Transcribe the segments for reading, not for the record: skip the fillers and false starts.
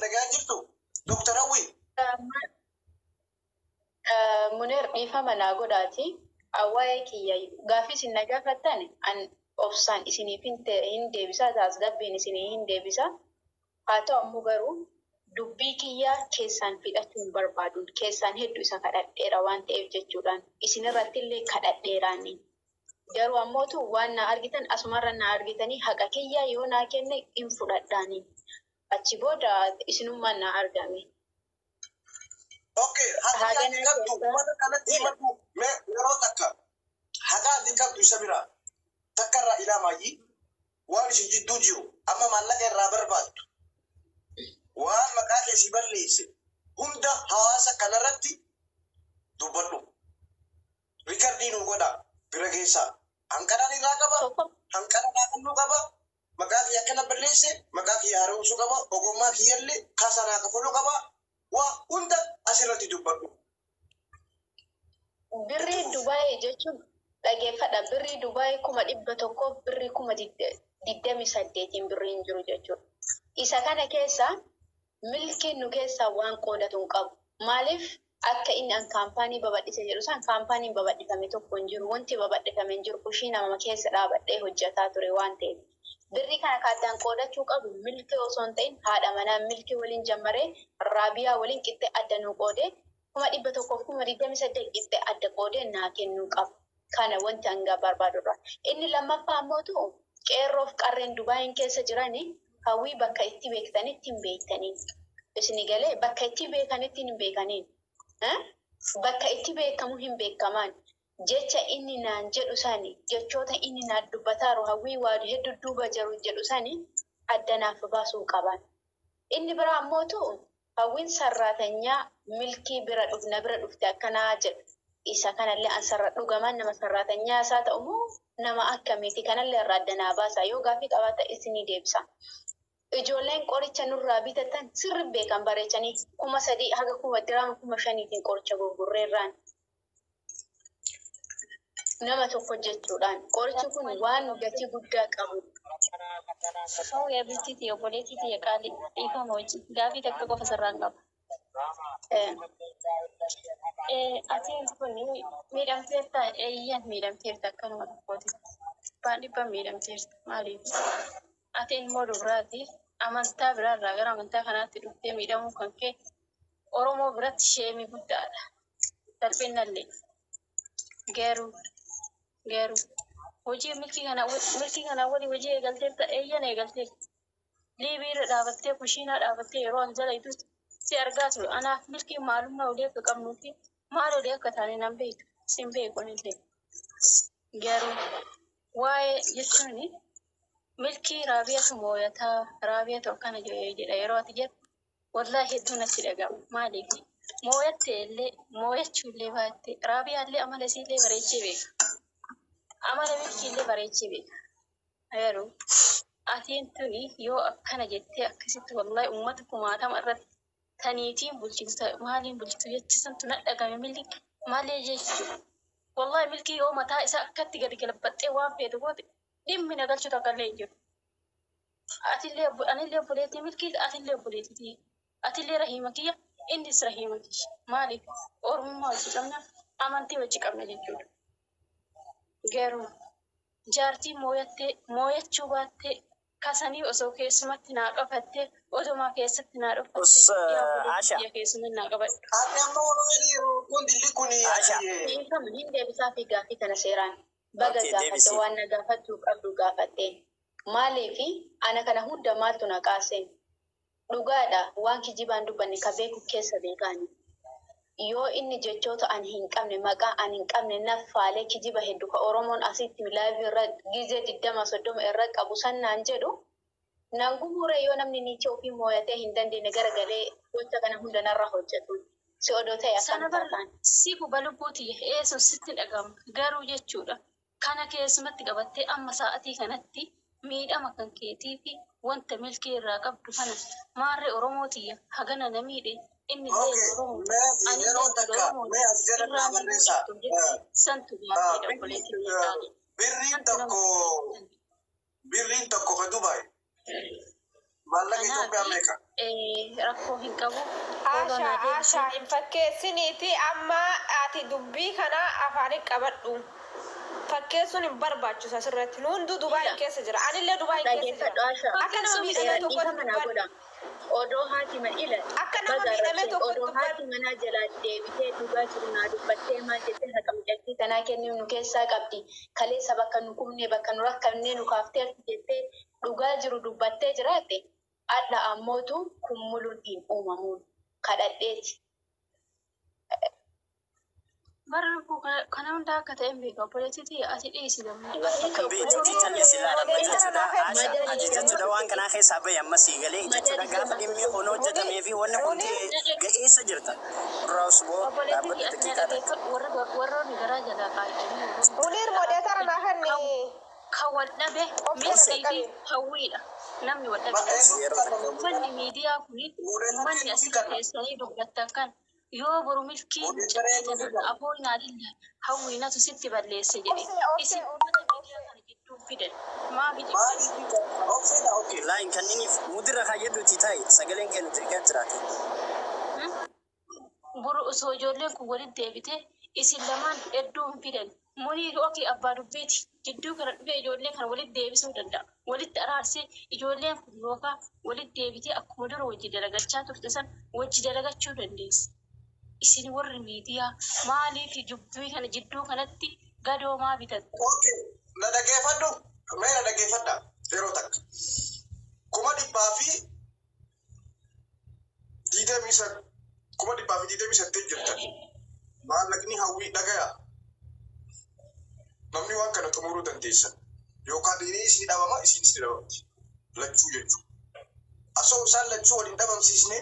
دجاجرتو دكتور أوي منير إيفا مناغوداتي أوايك يا غافيس النجاة فتاني أن أفسان إسني فين هندي بيسا تاسقط بين إسني هندي بيسا هاتو أمبارو دبيكيا كيسان في أتون بربادون كيسان هدو إسا كذا إيروان تأجج جودان إسني رتيلي كذا إيراني جروا موتو وانا أرجتن أسمرنا أرجتني حقكيا يونا كني إنفراداني أتشبودا إسنو منا أرجامي أوكي هذا دكتور وانا كانت تيمتو ما يروتك هذا دكتور سبيرا تكرر إلى ماي وارش جدو جيو أما مالك الرابر بات وان مكان يسيبر ليس هندا هواسا كنرتي دوبلو ريكاردين وغدا برغيسا هنكراني راقبا هنكراني راقبا مكان يكنا برليس مكان يهاروسو قبا وقوما كيالي خاسانا كفلو قبا وهندا أسيرتي دوبلو بري دبي جتشو lagi fada beri Dubai kuma dibba tokko beri kuma diddami saddeetiin birriin jiru jechuudha. Isa kana keessa milkiin nu keessa waan qoodatun qabu. Maaliif akka inni an kaampaanii babadhise jedhu san kaampaaniin babadhifame tokko hin jiru. Wanti babadhifame hin jiru kushii nama keessa dhaabadhee hojjetaa ture waan ta'eef. Birri kana kaddaan qoodachuu qabu milkii osoo hin ta'in haadha manaa milkii waliin jammaree raabiyaa waliin qixxee adda nu qoodee kuma dhibba tokkoof kuma diddami saddeet qixxee adda qoodee naa kennuu qabu. Kana wanti hanga barbaadurra inni lammaffaa mootu qeerroof qarreen Dubaayin keessa jirani hawwii bakka itti beektanitti hin beektanii isini galee bakka itti beekanitti hin beekaniin bakka itti beekamu hin beekamaan jecha inni naan jedhu sani jechoota inni naan dubbataaru hawwii waa hedduu duuba jiru jedhu sani addanaaf baasuu qaban inni biraa mootu hawwiin sarraatanyaa milkii bira dhufte akkanaa jedhu. Isa kanallee ansarra dhugaman nama sarratanyaa isaa ta'u nama akkamiiti kanallee irraa addanaa baasa yoo gaafii qabaata isinii deebisa. Ijoolleen qoricha nurraa bitatan sirri beekan bareechanii 3,000 haga 5,000 qoricha gurgurreerraan. Nama tokko jechuudhaan qorichi kun waan gatii guddaa qabu. Soo yaabbiitti obboleettii yaqaali dhiifama wajjin gaafii takka qofa sirraan qaba. Atiin kun miidhamteerta eeyyan miidhamteerta akkanuma tokkooti. Baadhibba miidhamteerta maaliif? Atiin immoo dubaraatiif amantaa biraarraa gara amantaa kanaatti dhuftee miidhamuu kan kee Oromoo biratti sheemii guddaadha. Salphinallee geeruu hojii milkii kana waliin hojii eegalteerta eeyyan eegalteerta. Liibiirra dhaabattee kushiinaa dhaabattee yeroo an jalaytuutti si argaa ture anaaf milkii maalummaa olii akka qabnuu fi maal olii akka taane nan beeku sin beekun illee garuu waa'ee jechuun milkii raabiyatu mooyataa raabiyatu akkana jedha yeroo ati jettu wallaahi hedduu natti dhaga'u maaliif mooyattee illee mooyachuu illee baattee raabiyaallee amala isiillee bareechee beeka amala milkii illee bareechee beeka garuu atiin tuni yoo akkana jettee akkasitti wallaahi uummata kumaatama irratti taniitiin bulchiinsa maaliin bulchitu jechisan tuna dhagame milki maalee jechuudha. Wallahi milkii yoo mataa isaa akkatti gadi galbaxxee waan feetu goote dhimmi nagalchu takka illee jiru. Anillee obboleettii milkii atillee obboleettii atillee rahiima kiyya innis rahiima kiyya maaliif ormummaa wajji qabna amantii wajji qabna jechuudha. Garuu jaartii mooyachuu baattee kasanii osoo keessumatti naa qabattee odumaa keessatti naa dhufattee yaa keessumatti naa qabadhu. Hin deebisaa fi gaafii kana seeraan baga gaafatte waan na gaafattuu qabdu gaafatteen maaliifi ana kana hunda maaltu na qaaseen dhugaadha waan kijibaan dubbanne ka beeku keessa beekaani. Yoo inni jechoota ani hin qabne maqaa ani hin qabne naffaalee kijiba hedduu ka Oromoon asitti live irra gizee 20-30 irra qabu sannaan jedhu nan gumure yoo namni niitii ofii mooyatee hin dandeenye garagalee gocha kana hunda narra hojjetu si odoo ta'e akkam taatan si guba lubbuuti eesun sitti dhagama garuu jechuudha kana keessumatti qabattee amma sa'atii kanatti miidhama kan keetii fi wanta milkii irraa qabdu kana maarree Oromootiyya hagana na miidhe inni illee Oromoo ani santu gaafii birriin tokko ka Dubai Maallaqa Itoophiyaa meeqa? Rakkoo hin qabu. Asha hin fakkeessiniiti amma ati dubbii kana afaanin qabadhu. Fakkeessuun hin barbaachisu asirratti. Nu hunduu Dubaay keessa jira. Anillee Dubaay keessa jira. Akka nama miidhame tokko odoo haati mana ila akka nama miidhame tokko odoo haati mana jalaa deebitee dhugaa jiru naa dubbattee maal jettee haqam jaltii tanaa kennuu nu keessaa qabdi kaleessa bakka nu qubne bakka nu rakkannee nu kaafteerti jettee dhugaa jiru dubbattee jiraatte adda ammootu kummuluun hin uumamuun kadhadheeti. Barangku kana hunda akka ta'e hin beeku. Obboleettiitii ati dhiisi gammadu. Bakka beektuuti calleessilaadha. Jechuudha jechuudha waan kanaa keessaa bahe amma sii galee jechuudha gaafa dhimmi kun hojjetamee fi wanna kun ga'eessa jirta. Raus boo dhaabbata xiqqaadha. Warroonni garaa jalaa qaajjanii. Munir modeetara naafanni. Kan wal dhabe miidhagii fi hawwiidha. Namni wal dhabe. Uummanni miidiyaa kuni uummanni asii keessanii dubbattan kan. Yoo boru milkii jedhee aboon naadilla hawwiinatu sitti balleesse jedhe isin uummata miidiyaa kana gidduu fidan Okay, lain kan ini mudira kayyadduuti ta'i sagaleen kennu tirgaa jiraate. Boru osoo ijoolleen kun walitti deebite isin lamaan hedduu hin fidan. Munii okii abbaa dubbiiti gidduu kana dhufee ijoollee kana walitti deebisuu danda'a. Walitti araarsee ijoolleen kun yookaan walitti deebitee akkuma dura wajji dalagachaa turte san wajji dalagachuu dandeessi. Isin warri miidiyaa maaliif dubbii kana jidduu kanatti gadoomaa bitatu? Okay, na dhageeffadhu. Mee na dhageeffadha yeroo takka. 2028 jirtan. Maallaqni hawwii dhagaya. Namni waan kana xumuruu dandeessa. Yookaan dhiirri isin dhabama isin isin dhabamti. Lachuu jechuudha. Asoo isaan lachuu waliin dhabamsiisne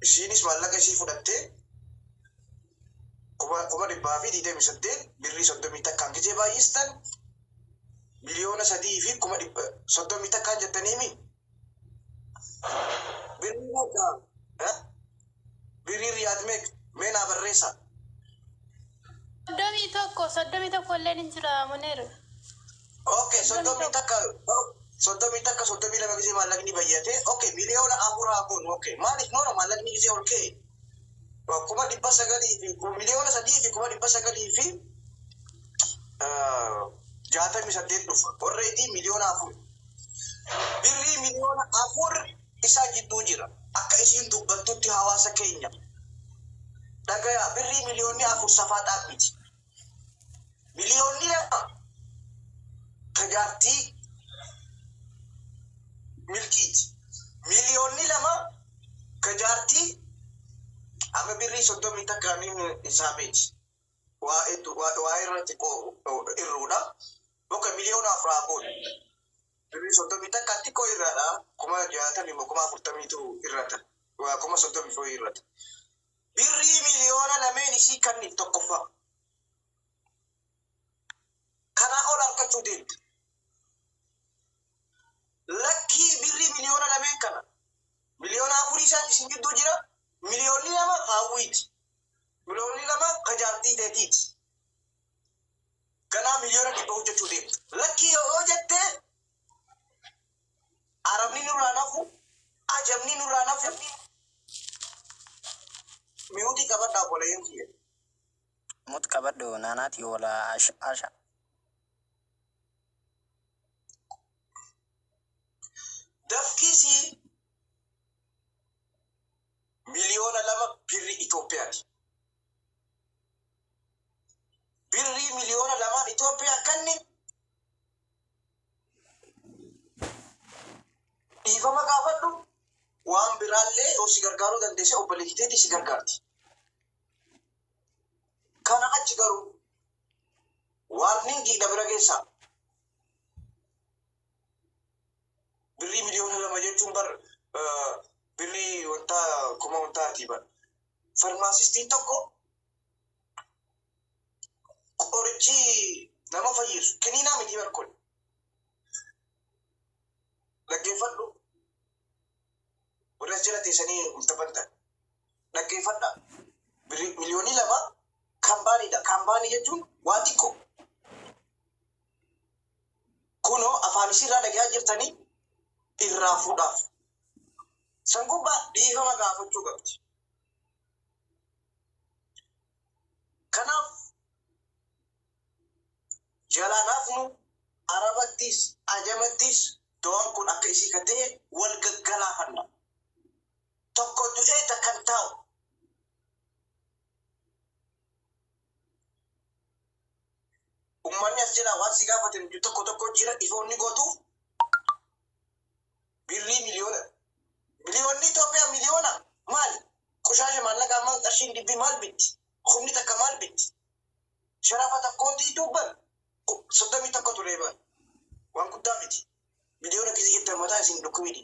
isinis maallaqa isii fudhattee 2028 birrii 30 takkaan gijee baay'istan miliyoona 3 fi 30 takkaan jettaniimi birrii meeqa birrii riyaad meenaa barreessa 31 illee ni jira Muneeru. Okay, 30 takka 32 gijee maallaqni bayyate. Okay, miliyoona 4 hakuun. Okay, maaliif noona maallaqni gijee ol ka'e? 900 fi miliyoona 3 fi 900 fi 68 dhufa. Already miliyoona 4. Birrii miliyoona 4 isaa jidduu jira. Akka isin dubbattutti hawaasa keenya. Dhagaya birrii miliyoonni 4 safaa dhaabbiti. Miliyoonni tajaajilti milkiiti. Miliyoonni 2 tajaajilti amma birrii 30 takkaaniin isaabeeti. Waa irratti irruudha. Bakka miliyoona 4 hakuun. Birrii 30 takkaatti koo irraadha. 60 40 irrata. Waa 30 irrata. Birrii miliyoona 2 isii kanniif tokkoffaa. Kana ol argachuu deemte. Lakkii birrii miliyoona 2 kana. Miliyoona 4 isaan isin gidduu jira. Miliyoonni 2 hawwiiti. Miliyoonni 2 tajaajiltii teetiiti. Kana miliyoona 100 hojjechuu deemte. Lakkii yoo jettee Arabni nurraa nafu, ajamni nurraa nafu. Miuti kabaddaa boleen kiyya. Mut kabaddo naanaati wala asha. Dafkisi miliyoona 2 birri Itoophiyaati. Birri miliyoona 2 Itoophiyaa kanni dhiifama gaafadhu waan biraallee yoo si gargaaruu dandeesse obboleessiteetii si gargaarti. Kana achi garuu waarningi na bira geessaa. Birrii miliyoona 2 jechuun birrii kuma wantaati bar. Farmaasistiin tokko qorichi nama fayyisu kiniinaa miti barkoon. Dhaggeeffadhu. Warra jala teessanii ultafantan. Dhaggeeffadha. Miliyoonni 2 kaambaaniidha. Kaambaanii jechuun waa xiqqoo. kuno afaan isirraa dhagaa jirtanii irraa fuudhaaf sangubbaa dhiifama gaafachuu qabdi. Kanaaf jalaanaaf nu arabattis ajamattis doon kun akka isii kan ta'e wal gaggalaafanna. Tokko du'ee takkan taa'u. Ummanni as jira waan si gaafatan tokko jira ifoonni gootuuf birrii miliyoona. Miliyoonni Itoophiyaa miliyoona maali? Qushaasha maallaqaa maal qarshiin dhibbi maal bitti? Humni takka maal bitti? Sharafa takkooti dubban 31 ture ban. Waan guddaa miti. Miliyoona kisi hittan mataa isin dhukkubidi.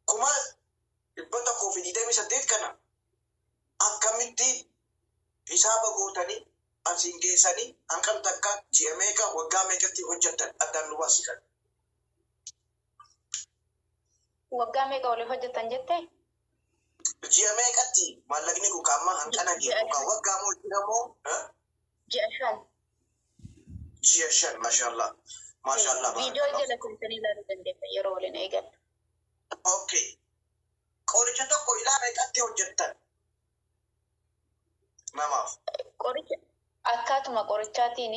Kuma 128 kana akkamitti hisaaba gootanii asiin geessanii hanqal takka ji'a meeqa waggaa meeqatti hojjetan addaan nu baasikan. Waggaa meeqa waliif hojjetan jettee? Ji'a meeqatti maallaqni kun qaama hanqana geessu waggaa moo ji'a moo? Ji'a 5. Ji'a 5 maashaallah. Maashaallah. Viidiyoo jala kuntanii ilaaluu dandeenya yeroo waliin eegalu. Okay. Qoricha tokko ilaa meeqatti hojjettan? Namaaf. Qoricha akkaatuma qorichaatiin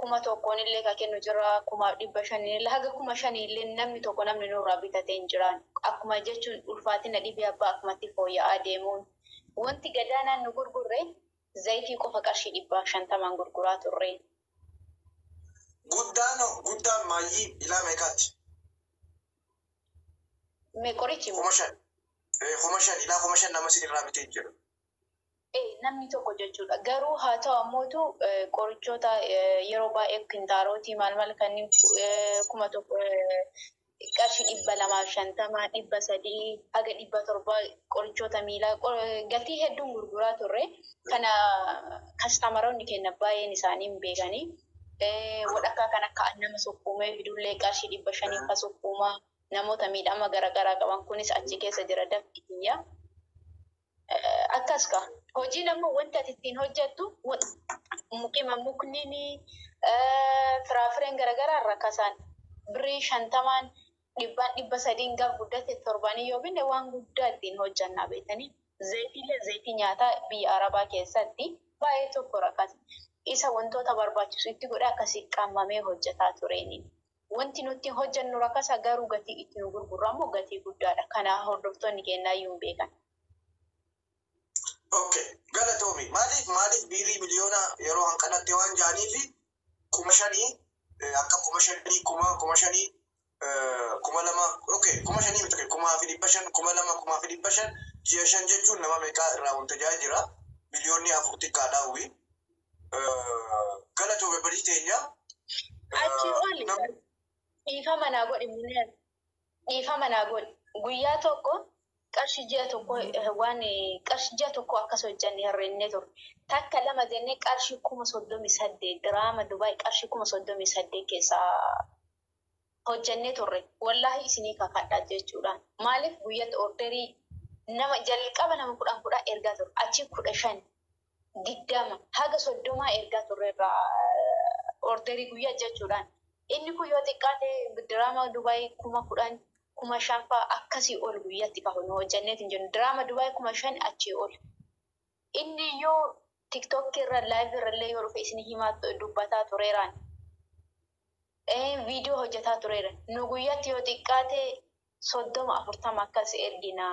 1,000 illee ka kennu jira 500 illee haga 5,000 illee namni tokko namni nurraa bitatee hin jiraan. Akkuma jechuun ulfaatina dhibee abbaa akkumatti fooyya'aa deemuun wanti gadaanaan nu gurgurre zayitii qofa qarshii 150 gurguraa turre. Guddaan maayyii ilaa meeqaatti? Mee qorichi 5,000. 5,000 ilaa 5,000 nama sinirraa bitee jira. Namni tokko jechuudha. Garuu haa ta'u ammootu qorichoota yeroo baay'ee kintaarotii maal kanneen 1,000 qarshii 250 300 haga 700 qorichoota miilaa gatii hedduun gurguraa turre. Kana kastamaroonni keenya baay'een isaanii hin beekanii. Wadhakkaa kan akka nama sukkuumee fidullee qarshii 500 ka sukkuumaa namoota miidhama garaagaraa qaban kunis achi keessa jira dafki kiyya. Akkas ka hojiin ammoo wanti ati ittiin hojjettu muqima mukniin firaafireen garaagaraa irra kasaan birrii 50 300 gaafa guddate 7 yoo binne waan guddaa ittiin hojjannaa beekanii zayitii nyaataa biyya Arabaa keessatti baay'ee tokko rakkata. Isa wantoota barbaachisu itti godha akkasii qaamamee hojjetaa tureeni. Wanti nuti hojjennu rakkasa garuu gatii ittiin gurguramu gatii guddaadha. Kana hordoftoonni keenyaa iyyuu hin beekan. Okay, galatoomi. Maaliif birrii miliyoona yeroo hanqanatti waan jaaniifi 5,000 akka 5,000 5,000 2,000 okay 5,000 miti 5,500 2,500 ji'a 5 jechuun nama meeqa irraa wanta jira miliyoonni 4 xiqqaadhaa uwwi. Galatoomi badii teenya. Achi oli dhiifa manaa godhi muneer dhiifa manaa godhi guyyaa tokko qarshii ji'a tokko akkas hojjannee hirreennee turre. Takka lama jennee qarshii 38 diraama Dubaay qarshii 38 keessaa hojjannee turre. Wallaahi isinii kakadhaa jechuudha. Maaliif guyyaatti orderii nama jalqaba nama 10 ergaa turre. Achi 15 20 haga 30 ergaa turre irraa orderii guyyaa jechuudhaan. Inni kun yoo xiqqaate diraama Dubaay 10,000 5,000 akkasii ol guyyaatti qabu nu hojjanneetiin jennu diraama Dubaay 5,000 achii ol. Inni yoo TikTok irra live irrallee yoo dhufe isin himaa dubbataa tureeraan. Viidiyoo hojjetaa tureera. Nu guyyaatti yoo xiqqaate 30-40 akkas ergina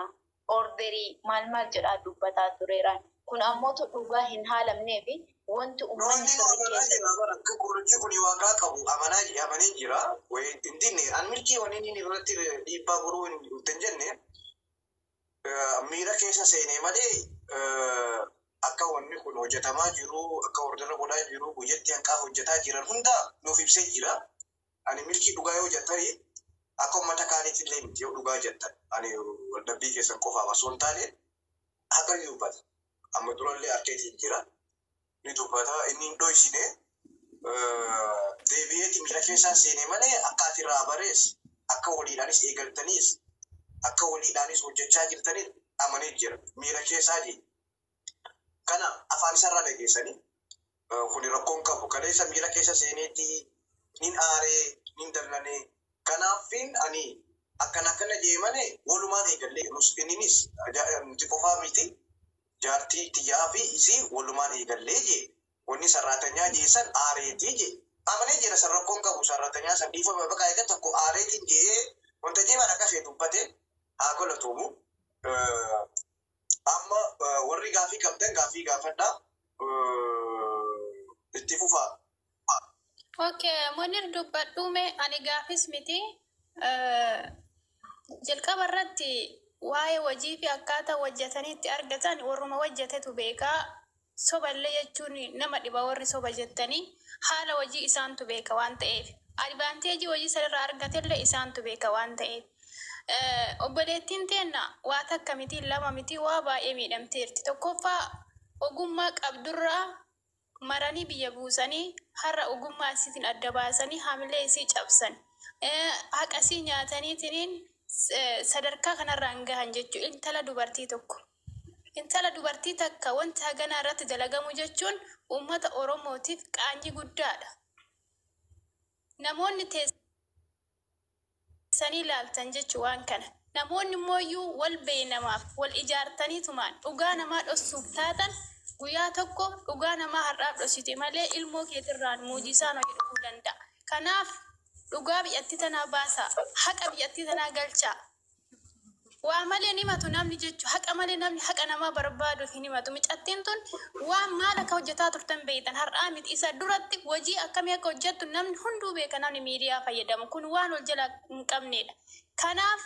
orderii maal jedhaa dubbataa tureeraan. Kun ammoo dhugaa hin haalamnee fi wanti uummanni sirrii keessa. Akka qorichi kun waaqaa qabu amanee jira. Inni an milkii waniin irratti dhiibbaa godhuu hin jenne miira keessa seenee malee akka wanni kun hojjetamaa jiru akka ordera godhaa jiru guyyatti hanqaa hojjetaa jiran hunda nuuf ibsee jira. Ani milkii dhugaa yoo jettanii akka uummata kaaniitti illee miti yoo dhugaa jettan ani waldhabbii keessan qofaaf osoo hin taane akka ni dubbata. Amma durallee harkeetiin jira. Ni dubbata inni hin dhoysine deebi'eeti miira keessaa seenee malee akka ati irraa barees akka waliidhaanis eegaltaniis akka waliidhaanis hojjechaa jirtaniis amanee jira miira keessaatii. Kana afaan isarraa dhageessanii kun rakkoon qabu kaleessa miira keessa seeneetti nin aaree nin dallane kanaafin ani akkana jeemane walumaan eegallee nus inninis nuti qofaa miti jaartii tiyyaa fi isii walumaan eegallee jee wanni sarraatanyaa jeessan aareetii jee amanee jira sarrakkoon qabu sarratanyaa san dhiifama bakka eega tokko aareetiin jee wanta jeemaan akka ishee dubbate haa kolatuumu amma warri gaafii qabdan gaafii gaafadhaa itti fufaa. Okay, Munir dubbadhuume ani gaafis miti. Jalqaba irratti waa'ee hojii fi akkaataa hojjetaniitti argatan warruma hojjetetu beekaa. Soballee jechuun nama dhiba warri soba jettanii haala hojii isaantu beeka waan ta'eef. Advaanteejii hojii sanarraa argatellee isaantu beeka waan ta'eef. Obboleettiin teenna waa takka miti lama miti waa baay'ee miidhamteerti. Tokkoffaa ogummaa qabdurraa maranii biyya buusanii har'a ogummaa isiitiin adda baasanii haamilee isii cabsan. Haqasii nyaataniitiin sadarkaa kanarraan gahan jechuun intala dubartii tokko. Intala dubartii takka wanti haganaa irratti dalagamu jechuun uummata Oromootiif qaanyi guddaadha. Namoonni teessanii ilaaltan jechuun waan kana. Namoonni immoo wal beeynamaaf wal ijaartaniitumaan dhugaa namaa dhossuuf taatan guyyaa tokko dhugaa namaa har'aaf dhossite malee ilmoo keetirraan muujisaan hojii dhufuu danda'a. Kanaaf dhugaa biyyattii tanaa baasaa, haqa biyyattii tanaa galchaa. Waa malee ni matu namni jechuun haqa malee namni haqa namaa barbaaduuf hin himatu. Micattiin tun waan maal akka hojjetaa turtan beektan har'aa miti isa duratti hojii akkamii akka hojjettu namni hunduu beeka namni miidiyaa fayyadamu kun waan ol jalaa hin qabnedha. Kanaaf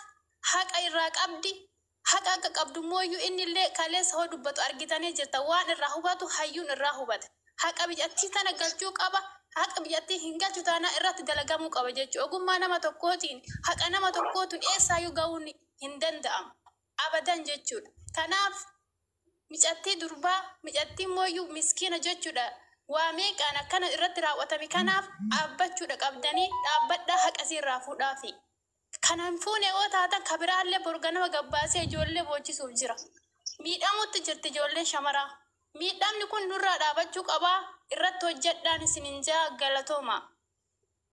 haqa irraa qabdi. Haqa akka qabdu mooyyuu inni illee kaleessa hoo dubbatu argitanii jirta waan irraa hubatu hayyuun irraa hubata. Haqa biyyattii tana galchuu qaba. Haqa biyyattii hin galchu taanaa irratti dalagamuu qaba jechuudha. Ogummaa nama tokkootiin haqa nama tokkootiin eessaayyuu ga'uun hin danda'amu. Abadan jechuudha. Kanaaf micattii durbaa micattii mooyyuu miskiina jechuudha. Waa meeqaan akkana irratti raawwatame kanaaf dhaabbachuudha qabdanii dhaabbadhaa haqasii irraa fuudhaafi. Kanaan fuune yoo taatan kabiraallee borganama gabbaasee ijoollee boochisuuf jira. Miidhamutti jirti ijoolleen shamaraa. Miidhamni kun nurraa dhaabachuu qabaa irratti hojjedhaan isinin jaa galatooma.